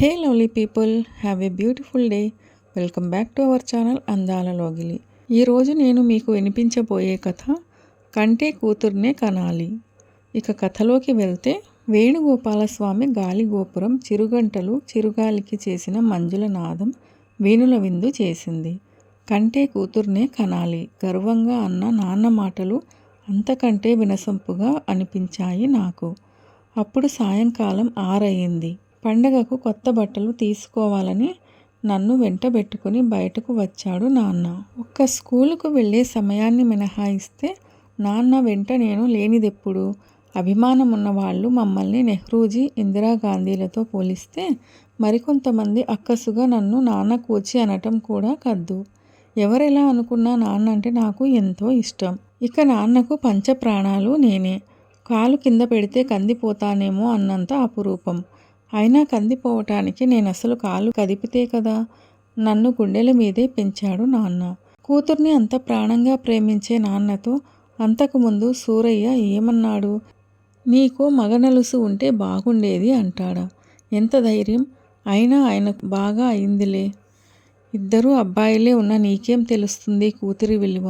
Hey lovely people, have a beautiful day. Welcome back to our channel అందాల లోగిలి. ఈరోజు నేను మీకు వినిపించబోయే కథ కంటే కూతుర్నే కనాలి. ఇక కథలోకి వెళ్తే, వేణుగోపాలస్వామి గాలిగోపురం చిరుగంటలు చిరుగాలికి చేసిన మంజుల నాదం వేణుల విందు చేసింది. కంటే కూతుర్నే కనాలి గర్వంగా అన్న నాన్న మాటలు అంతకంటే వినసొంపుగా అనిపించాయి నాకు. అప్పుడు సాయంకాలం 6 అయింది. పండగకు కొత్త బట్టలు తీసుకోవాలని నన్ను వెంటబెట్టుకుని బయటకు వచ్చాడు నాన్న. ఒక్క స్కూలుకు వెళ్ళే సమయాన్ని మినహాయిస్తే నాన్న వెంట నేను లేనిదెప్పుడు? అభిమానం ఉన్న వాళ్ళు మమ్మల్ని నెహ్రూజీ, ఇందిరాగాంధీలతో పోలిస్తే మరికొంతమంది అక్కసుగా నన్ను నాన్న కూచి అనటం కూడా కద్దు. ఎవరెలా అనుకున్నా నాన్న అంటే నాకు ఎంతో ఇష్టం. ఇక నాన్నకు పంచప్రాణాలు నేనే. కాలు కింద పెడితే కందిపోతానేమో అన్నంత అపురూపం. అయినా కందిపోవటానికి నేనసలు కాలు కదిపితే కదా. నన్ను గుండెల మీదే పెంచాడు నాన్న. కూతుర్ని అంత ప్రాణంగా ప్రేమించే నాన్నతో అంతకుముందు సూరయ్య ఏమన్నాడు? నీకో మగనలుసు ఉంటే బాగుండేది అంటాడా? ఎంత ధైర్యం! అయినా ఆయనకు బాగా అయిందిలే. ఇద్దరూ అబ్బాయిలే ఉన్న నీకేం తెలుస్తుంది కూతురి విలువ?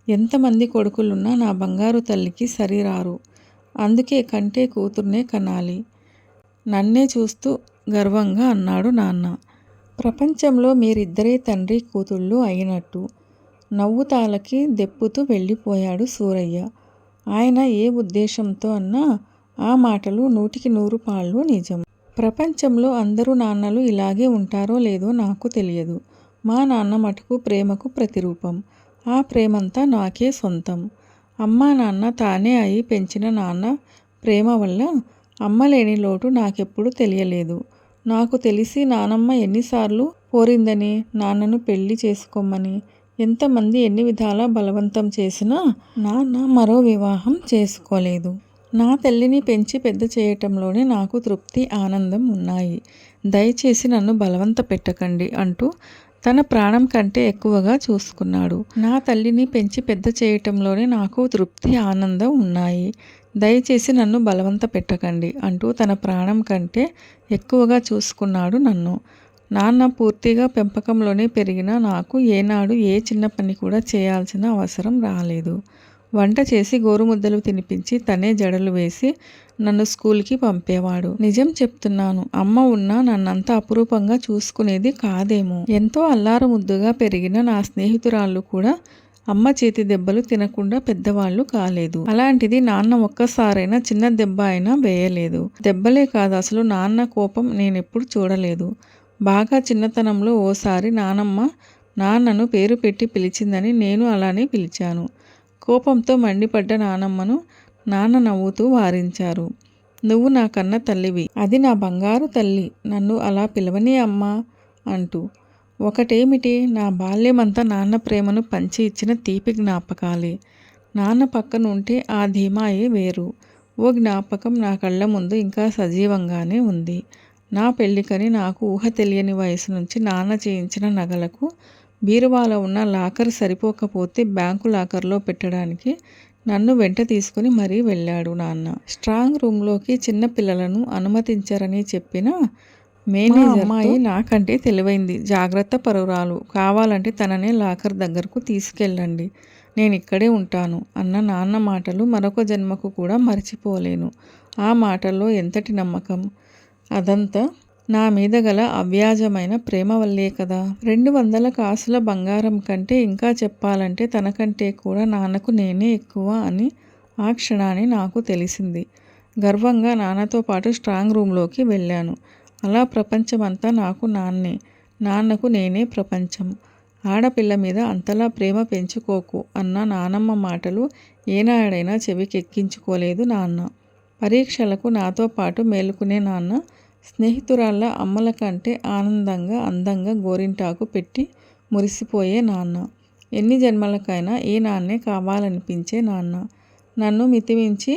ఎంతమంది కొడుకులున్నా నా బంగారు తల్లికి సరిరారు. అందుకే కంటే కూతుర్నే కనాలి. నన్నే చూస్తూ గర్వంగా అన్నాడు నాన్న. ప్రపంచంలో మీరిద్దరే తండ్రి కూతుళ్ళు అయినట్టు నవ్వుతాలకి దెప్పుతూ వెళ్ళిపోయాడు సూరయ్య. ఆయన ఏ ఉద్దేశంతో అన్నా ఆ మాటలు 100కి 100 పాళ్ళు నిజం. ప్రపంచంలో అందరూ నాన్నలు ఇలాగే ఉంటారో లేదో నాకు తెలియదు. మా నాన్న మటుకు ప్రేమకు ప్రతిరూపం. ఆ ప్రేమంతా నాకే సొంతం. అమ్మా నాన్న తానే అయి పెంచిన నాన్న ప్రేమ వల్ల అమ్మలేని లోటు నాకెప్పుడు తెలియలేదు. నాకు తెలిసి నానమ్మ ఎన్నిసార్లు కోరిందని నాన్నను పెళ్లి చేసుకోమని. ఎంతమంది ఎన్ని విధాలా బలవంతం చేసినా నాన్న మరో వివాహం చేసుకోలేదు. నా తల్లిని పెంచి పెద్ద చేయటంలోనే నాకు తృప్తి, ఆనందం ఉన్నాయి. దయచేసి నన్ను బలవంత పెట్టకండి అంటూ తన ప్రాణం కంటే ఎక్కువగా చూసుకున్నాడు. నా తల్లిని పెంచి పెద్ద చేయటంలోనే నాకు తృప్తి, ఆనందం ఉన్నాయి. దయచేసి నన్ను బలవంత పెట్టకండి అంటూ తన ప్రాణం కంటే ఎక్కువగా చూసుకున్నాడు నన్ను. నాన్న పూర్తిగా పెంపకంలోనే పెరిగిన నాకు ఏనాడు ఏ చిన్న పని కూడా చేయాల్సిన అవసరం రాలేదు. వంట చేసి గోరుముద్దలు తినిపించి తనే జడలు వేసి నన్ను స్కూల్కి పంపేవాడు. నిజం చెప్తున్నాను, అమ్మ ఉన్నా నన్నంత అపురూపంగా చూసుకునేది కాదేమో. ఎంతో అల్లారు ముద్దుగా పెరిగిన నా స్నేహితురాళ్ళు కూడా అమ్మ చేతి దెబ్బలు తినకుండా పెద్దవాళ్ళు కాలేదు. అలాంటిది నాన్న ఒక్కసారైనా చిన్న దెబ్బ అయినా వేయలేదు. దెబ్బలే కాదు, అసలు నాన్న కోపం నేనెప్పుడు చూడలేదు. బాగా చిన్నతనంలో ఓసారి నాన్నను పేరు పెట్టి పిలిచిందని నేను అలానే పిలిచాను. కోపంతో మండిపడ్డ నానమ్మను నాన్న నవ్వుతూ వారించారు. నువ్వు నా కన్న తల్లివి, అది నా బంగారు తల్లి, నన్ను అలా పిలవని అమ్మా అంటూ. ఒకటేమిటి, నా బాల్యమంతా నాన్న ప్రేమను పంచి ఇచ్చిన తీపి జ్ఞాపకాలే. నాన్న పక్కన ఉంటే ఆ ధీమాయే వేరు. ఓ జ్ఞాపకం నా కళ్ళ ముందు ఇంకా సజీవంగానే ఉంది. నా పెళ్ళికని నాకు ఊహ తెలియని వయసు నుంచి నాన్న చేయించిన నగలకు బీరువాలో ఉన్న లాకర్ సరిపోకపోతే బ్యాంకు లాకర్లో పెట్టడానికి నన్ను వెంట తీసుకుని మరీ వెళ్ళాడు నాన్న. స్ట్రాంగ్ రూమ్లోకి చిన్న పిల్లలను అనుమతించరని చెప్పిన మేనేజర్ అమ్మాయి నాకంటే తెలివైంది, జాగ్రత్త పరురాలు. కావాలంటే తననే లాకర్ దగ్గరకు తీసుకెళ్ళండి, నేను ఇక్కడే ఉంటాను అన్న నాన్న మాటలు మరొక జన్మకు కూడా మర్చిపోలేను. ఆ మాటల్లో ఎంతటి నమ్మకం! అదంతా నా మీద గల అవ్యాజమైన ప్రేమ వల్లే కదా. 200 కాసుల బంగారం కంటే, ఇంకా చెప్పాలంటే తనకంటే కూడా నాన్నకు నేనే ఎక్కువ అని ఆ క్షణాన్ని నాకు తెలిసింది. గర్వంగా నాన్నతో పాటు స్ట్రాంగ్ రూమ్లోకి వెళ్ళాను. అలా ప్రపంచమంతా నాకు నాన్నే, నాన్నకు నేనే ప్రపంచం. ఆడపిల్ల మీద అంతలా ప్రేమ పెంచుకోకు అన్న నానమ్మ మాటలు ఏనాడైనా చెవికెక్కించుకోలేదు నాన్న. పరీక్షలకు నాతో పాటు మేలుకునే నాన్న స్నేహితురాళ్ళ అమ్మల కంటే ఆనందంగా, అందంగా గోరింటాకు పెట్టి మురిసిపోయే నాన్న. ఎన్ని జన్మలకైనా ఈ నాన్నే కావాలనిపించే నాన్న. నన్ను మితిమించి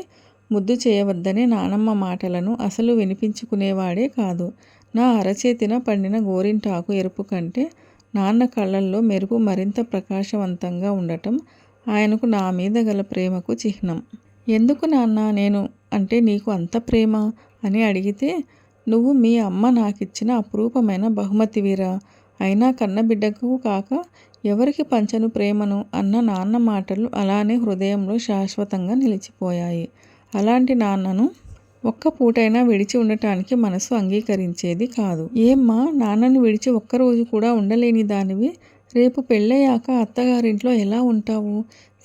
ముద్దు చేయవద్దనే నానమ్మ మాటలను అసలు వినిపించుకునేవాడే కాదు. నా అరచేతిన పండిన గోరింటాకు ఎరుపు కంటే నాన్న కళ్ళల్లో మెరుపు మరింత ప్రకాశవంతంగా ఉండటం ఆయనకు నా మీద గల ప్రేమకు చిహ్నం. ఎందుకు నాన్న నేను అంటే నీకు అంత ప్రేమ అని అడిగితే, నువ్వు మీ అమ్మ నాకిచ్చిన అపురూపమైన బహుమతివిరా. అయినా కన్నబిడ్డకు కాక ఎవరికి పంచను ప్రేమను అన్న నాన్న మాటలు అలానే హృదయంలో శాశ్వతంగా నిలిచిపోయాయి. అలాంటి నాన్నను ఒక్క పూటైనా విడిచి ఉండటానికి మనసు అంగీకరించేది కాదు. ఏమ్మా, నాన్నను విడిచి ఒక్కరోజు కూడా ఉండలేని దానివి రేపు పెళ్ళయ్యాక అత్తగారింట్లో ఎలా ఉంటావు?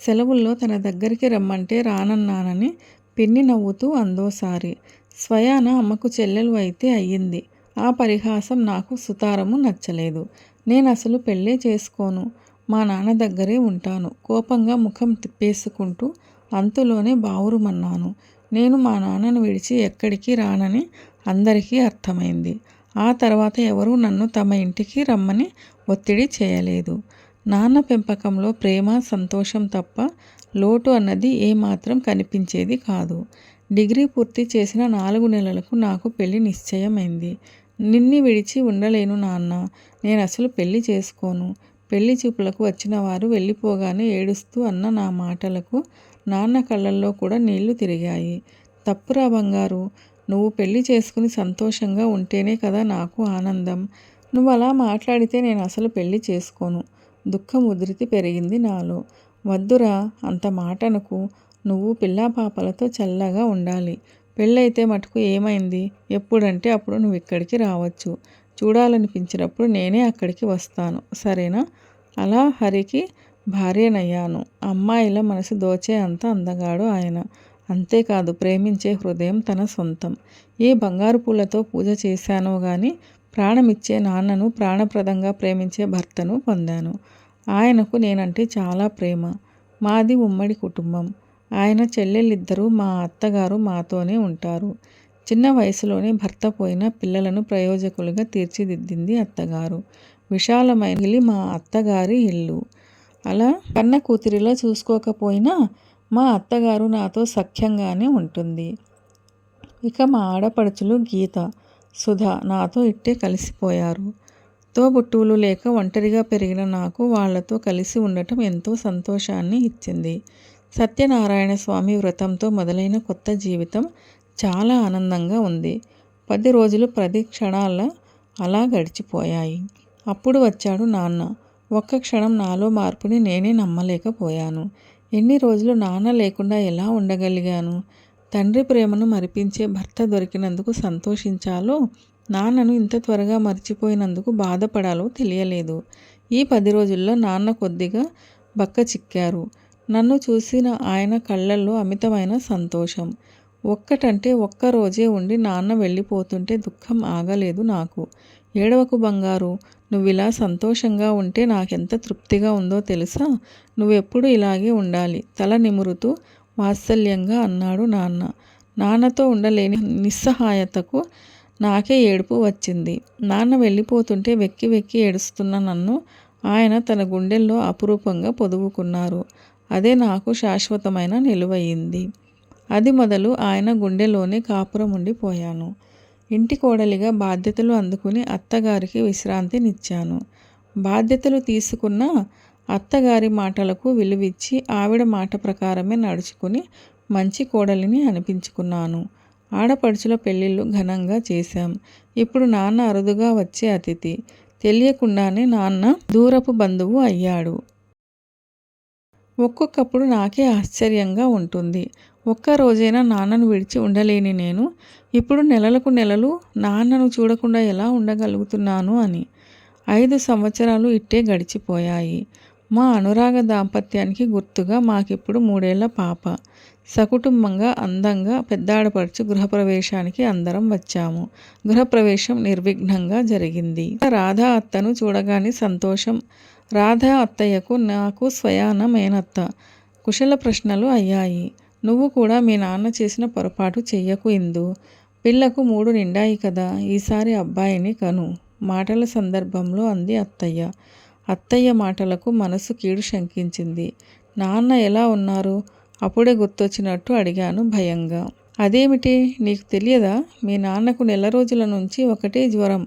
సెలవుల్లో తన దగ్గరికి రమ్మంటే రానన్నానని పిన్ని నవ్వుతూ అందోసారి. స్వయాన అమ్మకు చెల్లెలు అయితే అయ్యింది. ఆ పరిహాసం నాకు సుతారము నచ్చలేదు. నేనసలు పెళ్ళే చేసుకోను. మా నాన్న దగ్గరే ఉంటాను. కోపంగా ముఖం తిప్పేసుకుంటూ అంతులోనే బావురుమన్నాను. నేను మా నాన్నను విడిచి ఎక్కడికి రానని అందరికీ అర్థమైంది. ఆ తర్వాత ఎవరూ నన్ను తమ ఇంటికి రమ్మని ఒత్తిడి చేయలేదు. నాన్న పెంపకంలో ప్రేమ, సంతోషం తప్ప లోటు అన్నది ఏమాత్రం కనిపించేది కాదు. డిగ్రీ పూర్తి చేసిన 4 నెలలకు నాకు పెళ్లి నిశ్చయమైంది. నిన్ని విడిచి ఉండలేను నాన్న. నేనసలు పెళ్లి చేసుకోను. పెళ్లి చూపులకు వచ్చిన వారు వెళ్ళిపోగానే ఏడుస్తూ అన్న నా మాటలకు నాన్న కళ్ళల్లో కూడా నీళ్లు తిరిగాయి. తప్పురా బంగారు, నువ్వు పెళ్లి చేసుకుని సంతోషంగా ఉంటేనే కదా నాకు ఆనందం. నువ్వు అలా మాట్లాడితే నేను అసలు పెళ్లి చేసుకోను. దుఃఖం ఉధృతి పెరిగింది నాలో. వద్దురా, అంత మాటనకు. నువ్వు పిల్లాపాపలతో చల్లగా ఉండాలి. పెళ్ళైతే మటుకు ఏమైంది? ఎప్పుడంటే అప్పుడు నువ్వు ఇక్కడికి రావచ్చు. చూడాలనిపించినప్పుడు నేనే అక్కడికి వస్తాను, సరేనా? అలా హరికి భార్యనయ్యాను. అమ్మాయిల మనసు దోచే అంత అందగాడు ఆయన. అంతేకాదు, ప్రేమించే హృదయం తన సొంతం. ఏ బంగారు పూలతో పూజ చేశానో గాని ప్రాణమిచ్చే నాన్నను, ప్రాణప్రదంగా ప్రేమించే భర్తను పొందాను. ఆయనకు నేనంటే చాలా ప్రేమ. మాది ఉమ్మడి కుటుంబం. ఆయన చెల్లెళ్ళిద్దరూ, మా అత్తగారు మాతోనే ఉంటారు. చిన్న వయసులోనే భర్త పోయిన పిల్లలను ప్రయోజకులుగా తీర్చిదిద్దింది అత్తగారు. విశాలమైన ఇల్లు మా అత్తగారి ఇల్లు. అలా కన్న కూతురిలో చూసుకోకపోయినా మా అత్తగారు నాతో సఖ్యంగానే ఉంటుంది. ఇక మా ఆడపడుచులు గీత, సుధ నాతో ఇట్టే కలిసిపోయారు. తోబుట్టువులు లేక ఒంటరిగా పెరిగిన నాకు వాళ్లతో కలిసి ఉండటం ఎంతో సంతోషాన్ని ఇచ్చింది. సత్యనారాయణ స్వామి వ్రతంతో మొదలైన కొత్త జీవితం చాలా ఆనందంగా ఉంది. 10 రోజులు 10 క్షణాల అలా గడిచిపోయాయి. అప్పుడు వచ్చాడు నాన్న. ఒక్క క్షణం నాలో మార్పుని నేనే నమ్మలేకపోయాను. ఎన్ని రోజులు నాన్న లేకుండా ఎలా ఉండగలిగాను? తండ్రి ప్రేమను మరిపించే భర్త దొరికినందుకు సంతోషించాలో, నాన్నను ఇంత త్వరగా మర్చిపోయినందుకు బాధపడాలో తెలియలేదు. ఈ 10 రోజుల్లో నాన్న కొద్దిగా బక్కచిక్కారు. నన్ను చూసిన ఆయన కళ్ళల్లో అమితమైన సంతోషం. ఒక్కటంటే ఒక్క రోజే ఉండి నాన్న వెళ్ళిపోతుంటే దుఃఖం ఆగలేదు నాకు. ఏడవకు బంగారు, నువ్విలా సంతోషంగా ఉంటే నాకెంత తృప్తిగా ఉందో తెలుసా? నువ్వెప్పుడు ఇలాగే ఉండాలి, తల నిమురుతూ వాత్సల్యంగా అన్నాడు నాన్న. నాన్నతో ఉండలేని నిస్సహాయతకు నాకే ఏడుపు వచ్చింది. నాన్న వెళ్ళిపోతుంటే వెక్కి వెక్కి ఏడుస్తున్న నన్ను ఆయన తన గుండెల్లో అపురూపంగా పొదువుకున్నారు. అదే నాకు శాశ్వతమైన నిలువయింది. అది మొదలు ఆయన గుండెలోనే కాపురం ఉండిపోయాను. ఇంటి కోడలిగా బాధ్యతలు అందుకుని అత్తగారికి విశ్రాంతినిచ్చాను. బాధ్యతలు తీసుకున్న అత్తగారి మాటలకు విలువిచ్చి ఆవిడ మాట ప్రకారమే నడుచుకుని మంచి కోడలిని అనిపించుకున్నాను. ఆడపడుచుల పెళ్ళిళ్ళు ఘనంగా చేశాం. ఇప్పుడు నాన్న అరుదుగా వచ్చే అతిథి. తెలియకుండానే నాన్న దూరపు బంధువు అయ్యాడు. ఒక్కొక్కప్పుడు నాకే ఆశ్చర్యంగా ఉంటుంది. ఒక్క రోజైనా నాన్నను విడిచి ఉండలేని నేను ఇప్పుడు నెలలకు నెలలు నాన్నను చూడకుండా ఎలా ఉండగలుగుతున్నాను అని. 5 సంవత్సరాలు ఇట్టే గడిచిపోయాయి. మా అనురాగ దాంపత్యానికి గుర్తుగా మాకిప్పుడు 3 ఏళ్ల పాప. సకుటుంబంగా అందంగా పెద్దాడపడుచు గృహప్రవేశానికి అందరం వచ్చాము. గృహప్రవేశం నిర్విఘ్నంగా జరిగింది. రాధా అత్తను చూడగానే సంతోషం. రాధా అత్తయ్యకు నాకు స్వయాన మేనత్త. కుశల ప్రశ్నలు అయ్యాయి. నువ్వు కూడా మీ నాన్న చేసిన పొరపాటు చెయ్యకు ఇందు. పిల్లకు 3 నిండాయి కదా, ఈసారి అబ్బాయిని కను మాటల సందర్భంలో అంది అత్తయ్య. అత్తయ్య మాటలకు మనసు కీడు శంకించింది. నాన్న ఎలా ఉన్నారు? అప్పుడే గుర్తొచ్చినట్టు అడిగాను భయంగా. అదేమిటి, నీకు తెలియదా? మీ నాన్నకు నెల రోజుల నుంచి ఒకటే జ్వరం.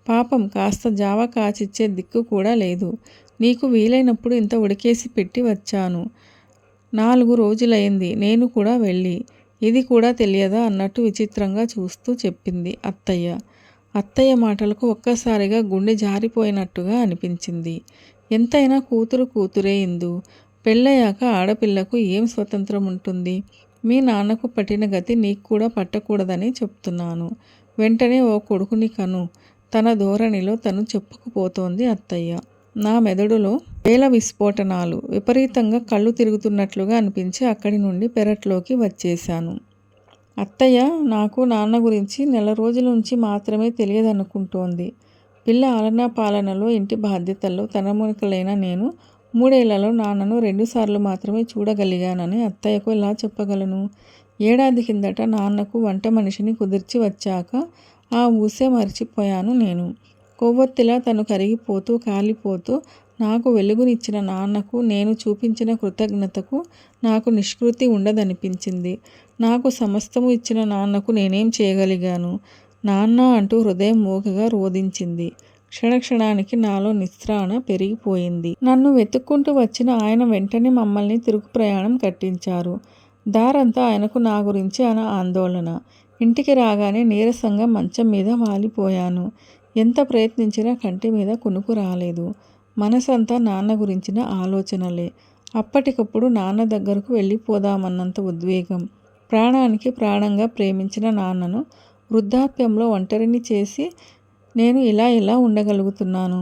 పాపం, కాస్త జావ కాచిచ్చే దిక్కు కూడా లేదు. నీకు వీలైనప్పుడు ఇంత ఉడికేసి పెట్టి వచ్చాను. 4 రోజులైంది నేను కూడా వెళ్ళి. ఇది కూడా తెలియదా అన్నట్టు విచిత్రంగా చూస్తూ చెప్పింది అత్తయ్య. అత్తయ్య మాటలకు ఒక్కసారిగా గుండె జారిపోయినట్టుగా అనిపించింది. ఎంతైనా కూతురు కూతురే ఇందు. పెళ్ళయ్యాక ఆడపిల్లకు ఏం స్వతంత్రం ఉంటుంది? మీ నాన్నకు పట్టిన గతి నీకు కూడా పట్టకూడదని చెప్తున్నాను. వెంటనే ఓ కొడుకుని కను. తన ధోరణిలో తను చెప్పుకుపోతోంది అత్తయ్య. నా మెదడులో వేల విస్ఫోటనాలు. విపరీతంగా కళ్ళు తిరుగుతున్నట్లుగా అనిపించి అక్కడి నుండి పెరట్లోకి వచ్చేశాను. అత్తయ్య నాకు నాన్న గురించి నెల రోజుల నుంచి మాత్రమే తెలియదనుకుంటోంది. పిల్ల ఆలనా పాలనలో ఇంటి బాధ్యతల్లో తనమునకలైన నేను 3 ఏళ్లలో నాన్నను 2 సార్లు మాత్రమే చూడగలిగానని అత్తయ్యకు ఎలా చెప్పగలను? ఏడాది కిందట నాన్నకు వంట మనిషిని కుదిర్చి వచ్చాక ఆ ఊసే మరిచిపోయాను నేను. కొవ్వొత్తిలా తను కరిగిపోతూ కాలిపోతూ నాకు వెలుగునిచ్చిన నాన్నకు నేను చూపించిన కృతజ్ఞతకు నాకు నిష్కృతి ఉండదనిపించింది. నాకు సమస్తము ఇచ్చిన నాన్నకు నేనేం చేయగలిగాను? నాన్న అంటూ హృదయం మూగగా రోదించింది. క్షణక్షణానికి నాలో నిస్త్రాణ పెరిగిపోయింది. నన్ను వెతుక్కుంటూ వచ్చిన ఆయన వెంటనే మమ్మల్ని తిరుగు ప్రయాణం కట్టించారు. దారంతా ఆయనకు నా గురించి ఆందోళన. ఇంటికి రాగానే నీరసంగా మంచం మీద వాలిపోయాను. ఎంత ప్రయత్నించినా కంటి మీద కునుకు రాలేదు. మనసంతా నాన్న గురించిన ఆలోచనలే. అప్పటికప్పుడు నాన్న దగ్గరకు వెళ్ళిపోదామన్నంత ఉద్వేగం. ప్రాణానికి ప్రాణంగా ప్రేమించిన నాన్నను వృద్ధాప్యంలో ఒంటరిని చేసి నేను ఇలా ఉండగలుగుతున్నాను?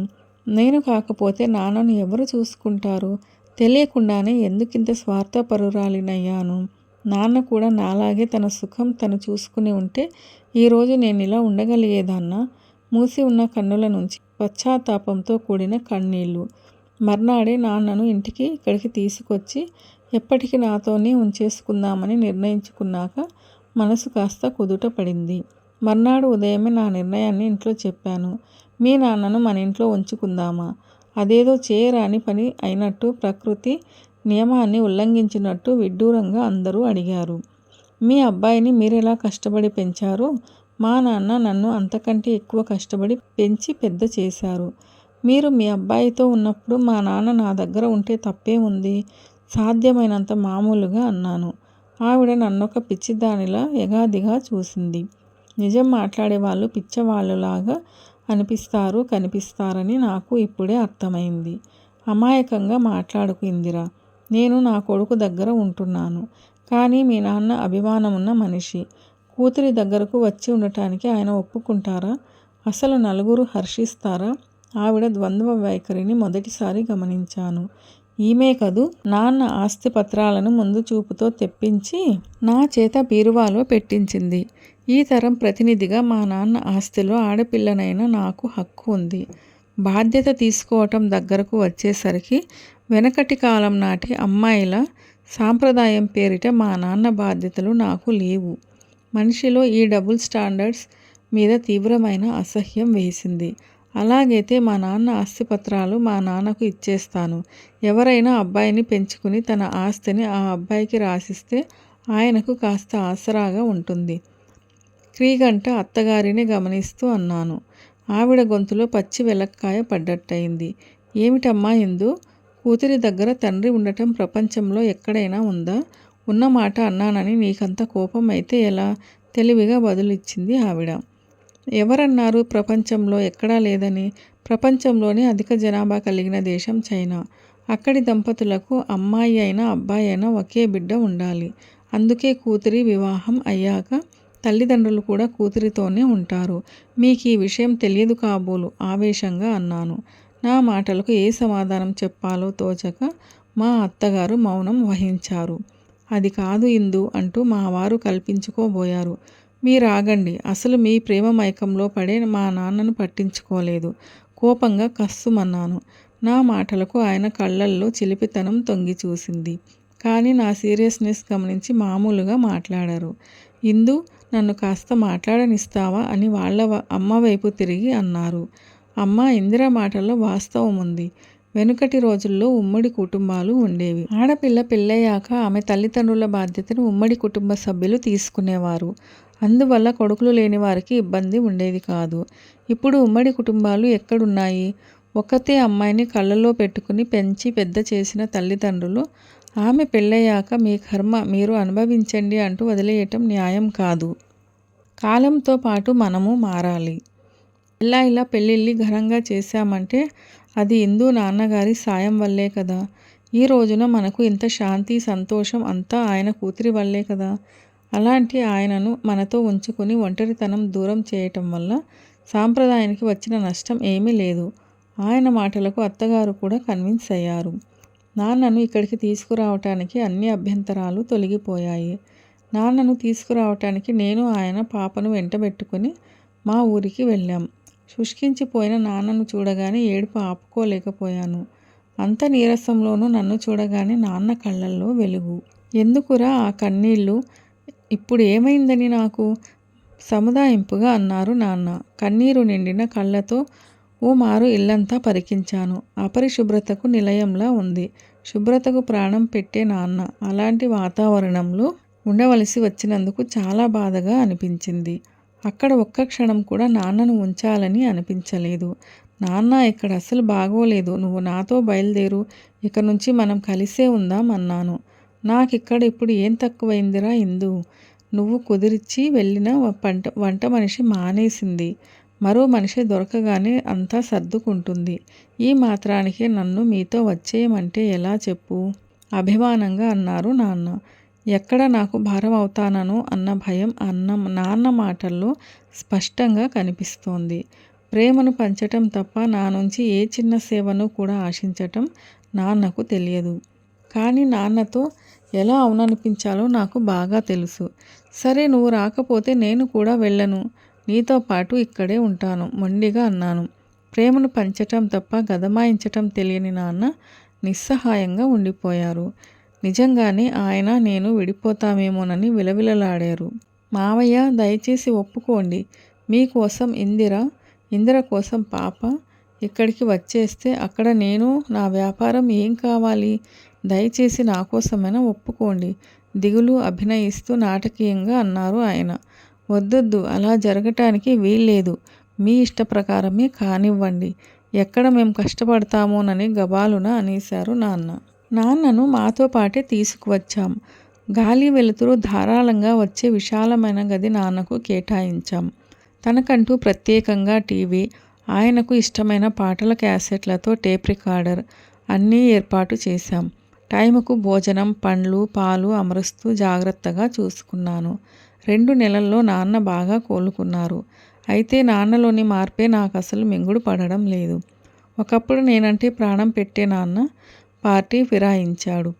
నేను కాకపోతే నాన్నను ఎవరు చూసుకుంటారు? తెలియకుండానే ఎందుకింత స్వార్థపరురాలినయ్యాను? నాన్న కూడా నాలాగే తన సుఖం తను చూసుకుని ఉంటే ఈరోజు నేను ఇలా ఉండగలిగేదాన్నా? మూసి ఉన్న కన్నుల నుంచి పశ్చాత్తాపంతో కూడిన కన్నీళ్లు. మర్నాడే నాన్నను ఇక్కడికి తీసుకొచ్చి ఎప్పటికీ నాతోనే ఉంచేసుకుందామని నిర్ణయించుకున్నాక మనసు కాస్త కుదుట పడింది. మర్నాడు ఉదయమే నా నిర్ణయాన్ని ఇంట్లో చెప్పాను. మీ నాన్నను మన ఇంట్లో ఉంచుకుందామా? అదేదో చేయరాని పని అయినట్టు, ప్రకృతి నియమాన్ని ఉల్లంఘించినట్టు విడ్డూరంగా అందరూ అడిగారు. మీ అబ్బాయిని మీరెలా కష్టపడి పెంచారో మా నాన్న నన్ను అంతకంటే ఎక్కువ కష్టపడి పెంచి పెద్ద చేశారు. మీరు మీ అబ్బాయితో ఉన్నప్పుడు మా నాన్న నా దగ్గర ఉంటే తప్పే ఉంది? సాధ్యమైనంత మామూలుగా అన్నాను. ఆవిడ నన్నొక పిచ్చిదానిలా ఎగాదిగా చూసింది. నిజం మాట్లాడేవాళ్ళు పిచ్చవాళ్ళలాగా కనిపిస్తారని నాకు ఇప్పుడే అర్థమైంది. అమాయకంగా మాట్లాడకు ఇందిరా. నేను నా కొడుకు దగ్గర ఉంటున్నాను. కానీ మీ నాన్న అభిమానమున్న మనిషి. కూతురి దగ్గరకు వచ్చి ఉండటానికి ఆయన ఒప్పుకుంటారా? అసలు నలుగురు హర్షిస్తారా? ఆవిడ ద్వంద్వ వైఖరిని మొదటిసారి గమనించాను. ఈమె కదూ నాన్న ఆస్తి పత్రాలను ముందు చూపుతో తెప్పించి నా చేత బీరువాలో పెట్టించింది. ఈ తరం ప్రతినిధిగా మా నాన్న ఆస్తిలో ఆడపిల్లనైనా నాకు హక్కు ఉంది. బాధ్యత తీసుకోవటం దగ్గరకు వచ్చేసరికి వెనకటి కాలం నాటి అమ్మాయిల సాంప్రదాయం పేరిట మా నాన్న బాధ్యతలు నాకు లేవు. మనిషిలో ఈ డబుల్ స్టాండర్డ్స్ మీద తీవ్రమైన అసహ్యం వేసింది. అలాగైతే మా నాన్న ఆస్తిపత్రాలు మా నాన్నకు ఇచ్చేస్తాను. ఎవరైనా అబ్బాయిని పెంచుకుని తన ఆస్తిని ఆ అబ్బాయికి రాసిస్తే ఆయనకు కాస్త ఆసరాగా ఉంటుంది. క్రీగంట అత్తగారిని గమనిస్తూ అన్నాను. ఆవిడ గొంతులో పచ్చి వెలక్కాయ పడ్డట్టయింది. ఏమిటమ్మా ఇందు? కూతురి దగ్గర తండ్రి ఉండటం ప్రపంచంలో ఎక్కడైనా ఉందా? ఉన్నమాట అన్నానని నీకంత కోపం అయితే ఎలా? తెలివిగా బదులిచ్చింది ఆవిడ. ఎవరన్నారు ప్రపంచంలో ఎక్కడా లేదని? ప్రపంచంలోనే అధిక జనాభా కలిగిన దేశం చైనా. అక్కడి దంపతులకు అమ్మాయి అయినా అబ్బాయి అయినా ఒకే బిడ్డ ఉండాలి. అందుకే కూతురి వివాహం అయ్యాక తల్లిదండ్రులు కూడా కూతురితోనే ఉంటారు. మీకు ఈ విషయం తెలియదు కాబోలు ఆవేశంగా అన్నాను. నా మాటలకు ఏ సమాధానం చెప్పాలో తోచక మా అత్తగారు మౌనం వహించారు. అది కాదు ఇందు అంటూ మా వారు కల్పించుకోబోయారు. మీరాగండి. అసలు మీ ప్రేమ మైకంలో పడే మా నాన్నను పట్టించుకోలేదు. కోపంగా కస్సుమన్నాను. నా మాటలకు ఆయన కళ్ళల్లో చిలిపితనం తొంగి చూసింది. కానీ నా సీరియస్నెస్ గమనించి మామూలుగా మాట్లాడారు. ఇందు నన్ను కాస్త మాట్లాడనిస్తావా అని వాళ్ళ అమ్మ వైపు తిరిగి అన్నారు. అమ్మ ఇందిర మాటల్లో వాస్తవం ఉంది. వెనుకటి రోజుల్లో ఉమ్మడి కుటుంబాలు ఉండేవి. ఆడపిల్ల పెళ్ళయ్యాక ఆమె తల్లిదండ్రుల బాధ్యతను ఉమ్మడి కుటుంబ సభ్యులు తీసుకునేవారు. అందువల్ల కొడుకులు లేని వారికి ఇబ్బంది ఉండేది కాదు. ఇప్పుడు ఉమ్మడి కుటుంబాలు ఎక్కడున్నాయి? ఒక్కతే అమ్మాయిని కళ్ళల్లో పెట్టుకుని పెంచి పెద్ద చేసిన తల్లిదండ్రులు ఆమె పెళ్ళయ్యాక మీ కర్మ మీరు అనుభవించండి అంటూ వదిలేయటం న్యాయం కాదు. కాలంతో పాటు మనము మారాలి. ఇలా పెళ్ళిళ్ళి ఘనంగా చేశామంటే అది ఇందు నాన్నగారి సాయం వల్లే కదా. ఈ రోజున మనకు ఇంత శాంతి సంతోషం అంతా ఆయన కూతురి వల్లే కదా. అలాంటి ఆయనను మనతో ఉంచుకుని ఒంటరితనం దూరం చేయటం వల్ల సాంప్రదాయానికి వచ్చిన నష్టం ఏమీ లేదు. ఆయన మాటలకు అత్తగారు కూడా కన్విన్స్ అయ్యారు. నాన్నను ఇక్కడికి తీసుకురావటానికి అన్ని అభ్యంతరాలు తొలగిపోయాయి. నాన్నను తీసుకురావటానికి నేను ఆయన పాపను వెంటబెట్టుకుని మా ఊరికి వెళ్ళాం. శుష్కించిపోయిన నాన్నను చూడగానే ఏడుపు ఆపుకోలేకపోయాను. అంత నీరసంలోనూ నన్ను చూడగానే నాన్న కళ్ళల్లో వెలుగు. ఎందుకురా ఆ కన్నీళ్ళు? ఇప్పుడు ఏమైందని నాకు? సముదాయింపుగా అన్నారు నాన్న. కన్నీరు నిండిన కళ్ళతో ఓ మారు ఇల్లంతా పరికించాను. అపరిశుభ్రతకు నిలయంలా ఉంది. శుభ్రతకు ప్రాణం పెట్టే నాన్న అలాంటి వాతావరణంలో ఉండవలసి వచ్చినందుకు చాలా బాధగా అనిపించింది. అక్కడ ఒక్క క్షణం కూడా నాన్నను ఉంచాలని అనిపించలేదు. నాన్న ఇక్కడ అసలు బాగోలేదు, నువ్వు నాతో బయలుదేరు, ఇక నుంచి మనం కలిసే ఉందాం అన్నాను. నాకిక్కడ ఇప్పుడు ఏం తక్కువైందిరా ఇందు? నువ్వు కుదిరిచ్చి వెళ్ళిన వంట మనిషి మానేసింది. మరో మనిషి దొరకగానే అంతా సర్దుకుంటుంది. ఈ మాత్రానికే నన్ను మీతో వచ్చేయమంటే ఎలా చెప్పు? అభిమానంగా అన్నారు నాన్న. ఎక్కడ నాకు భారం అవుతానో అన్న భయం నాన్న మాటల్లో స్పష్టంగా కనిపిస్తోంది. ప్రేమను పంచటం తప్ప నా నుంచి ఏ చిన్న సేవను కూడా ఆశించటం నాన్నకు తెలియదు. కానీ నాన్నతో ఎలా అవుననిపించాలో నాకు బాగా తెలుసు. సరే, నువ్వు రాకపోతే నేను కూడా వెళ్ళను, నీతో పాటు ఇక్కడే ఉంటాను మొండిగా అన్నాను. ప్రేమను పంచటం తప్ప గదమాయించటం తెలియని నాన్న నిస్సహాయంగా ఉండిపోయారు. నిజంగానే ఆయన నేను విడిపోతామేమోనని విలవిలలాడారు. మావయ్య, దయచేసి ఒప్పుకోండి. మీకోసం ఇందిర కోసం పాప ఇక్కడికి వచ్చేస్తే అక్కడ నేను, నా వ్యాపారం ఏం కావాలి? దయచేసి నా కోసమైనా ఒప్పుకోండి, దిగులు అభినయిస్తూ నాటకీయంగా అన్నారు ఆయన. వద్దొద్దు, అలా జరగటానికి వీల్లేదు. మీ ఇష్ట ప్రకారమే కానివ్వండి. ఎక్కడ మేము కష్టపడతామోనని గబాలున అనేశారు నాన్న. నాన్నను మాతో పాటే తీసుకువచ్చాం. గాలి వెలుతురు ధారాళంగా వచ్చే విశాలమైన గది నాన్నకు కేటాయించాం. తనకంటూ ప్రత్యేకంగా టీవీ, ఆయనకు ఇష్టమైన పాటల క్యాసెట్లతో టేప్ రికార్డర్ అన్నీ ఏర్పాటు చేశాం. టైముకు భోజనం, పండ్లు, పాలు అమరుస్తూ జాగ్రత్తగా చూసుకున్నాను. 2 నెలల్లో నాన్న బాగా కోలుకున్నారు. అయితే నాన్నలోని మార్పే నాకు అసలు మింగుడు పడడం లేదు. ఒకప్పుడు నేనంటే ప్రాణం పెట్టే నాన్న పార్టీ ఫిరాయించాడు.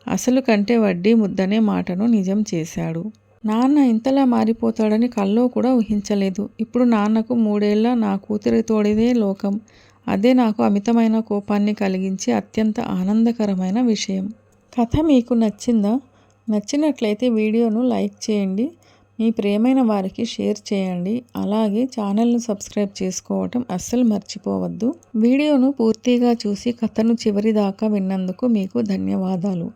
అసలు కంటే వడ్డీ ముద్దనే మాటను నిజం చేశాడు. నాన్న ఇంతలా మారిపోతాడని కల్లో కూడా ఊహించలేదు. ఇప్పుడు నాన్నకు 3 ఏళ్ల నా కూతురితోడిదే లోకం. అదే నాకు అమితమైన కోపాన్ని కలిగించి అత్యంత ఆనందకరమైన విషయం. కథ మీకు నచ్చిందా? నచ్చినట్లయితే వీడియోను లైక్ చేయండి, మీ ప్రియమైన వారికి షేర్ చేయండి. అలాగే ఛానల్ను సబ్స్క్రైబ్ చేసుకోవటం అస్సలు మర్చిపోవద్దు. వీడియోను పూర్తిగా చూసి కథను చివరి దాకా విన్నందుకు మీకు ధన్యవాదాలు.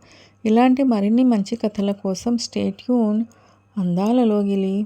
ఇలాంటి మరిన్ని మంచి కథల కోసం స్టే ట్యూన్. అందాల లోగిలి.